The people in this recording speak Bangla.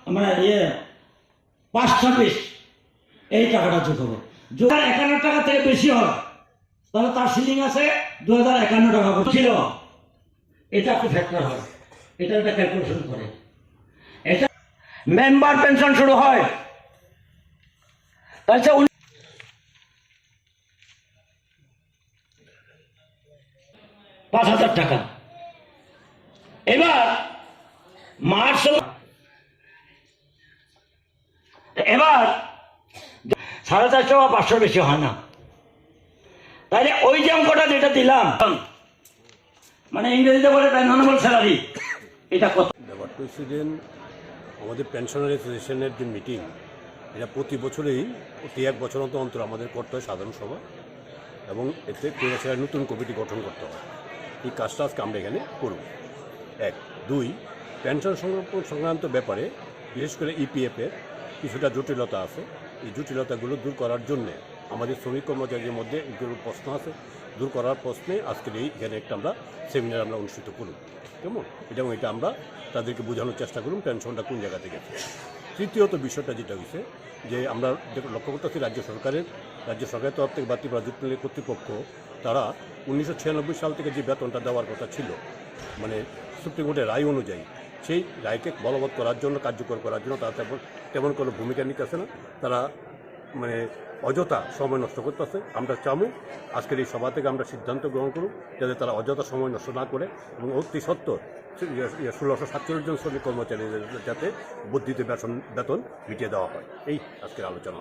মানে 5-26 এই টাকাটা যোগ হবে। 2051 টাকা থেকে বেশি হয় তাহলে তার সিলিং আছে 2051 টাকা ছিল। এটা একটু ফ্যাক্টর হয়, এটা একটা ক্যালকুলেশন করে। এটা মেম্বার পেনশন শুরু হয় আচ্ছা 5,000 টাকা। এবার মার্চ এবার 450 বা 500 বেশি হয় না। তাহলে ওই যে অঙ্কটা যেটা দিলাম মানে ইংরেজিতে বলে পেনশনেবল স্যালারি, এটা কত? প্রেসিডেন্ট আমাদের পেনশনার অ্যাসোসিয়েশনের যে মিটিং, এটা প্রতি বছরেই প্রতি 1 বছর অন্তর আমাদের করতে হয় সাধারণ সভা, এবং এতে কৈলাসের নতুন কমিটি গঠন করতে হয়। এই কাজটা আজকে আমরা এখানে করব। 1, 2 পেনশন সংক্রান্ত ব্যাপারে বিশেষ করে ইপিএফের কিছুটা জটিলতা আছে। এই জটিলতাগুলো দূর করার জন্যে আমাদের শ্রমিক কর্মচারীদের মধ্যে এগুলো প্রশ্ন আছে, দূর করার প্রশ্নে আজকের এখানে একটা আমরা সেমিনার আমরা অনুষ্ঠিত করব, কেমন? এবং এটা আমরা তাদেরকে বোঝানোর চেষ্টা করুন পেনশনটা কোন জায়গা থেকে। তৃতীয়ত বিষয়টা যেটা হয়েছে যে আমরা লক্ষ্য করতেছি রাজ্য সরকারের তরফ থেকে বা ত্রিপুরা জুট মিলের কর্তৃপক্ষ তারা 1996 সাল থেকে যে বেতনটা দেওয়ার কথা ছিল, মানে সুপ্রিম কোর্টের রায় অনুযায়ী, সেই রায়কে বলবৎ করার জন্য, কার্যকর করার জন্য তারা তেমন কোনো ভূমিকা নিতেছে না। তারা মানে অযথা সময় নষ্ট করতেছে। আমরা চাবো আজকের এই সভা থেকে আমরা সিদ্ধান্ত গ্রহণ করুক যাতে তারা অযথা সময় নষ্ট না করে এবং অতি সত্ত্বর 1647 জন শ্রমিক কর্মচারীদের যাতে বর্ধিত বেতন মিটিয়ে দেওয়া হয়। এই আজকের আলোচনা।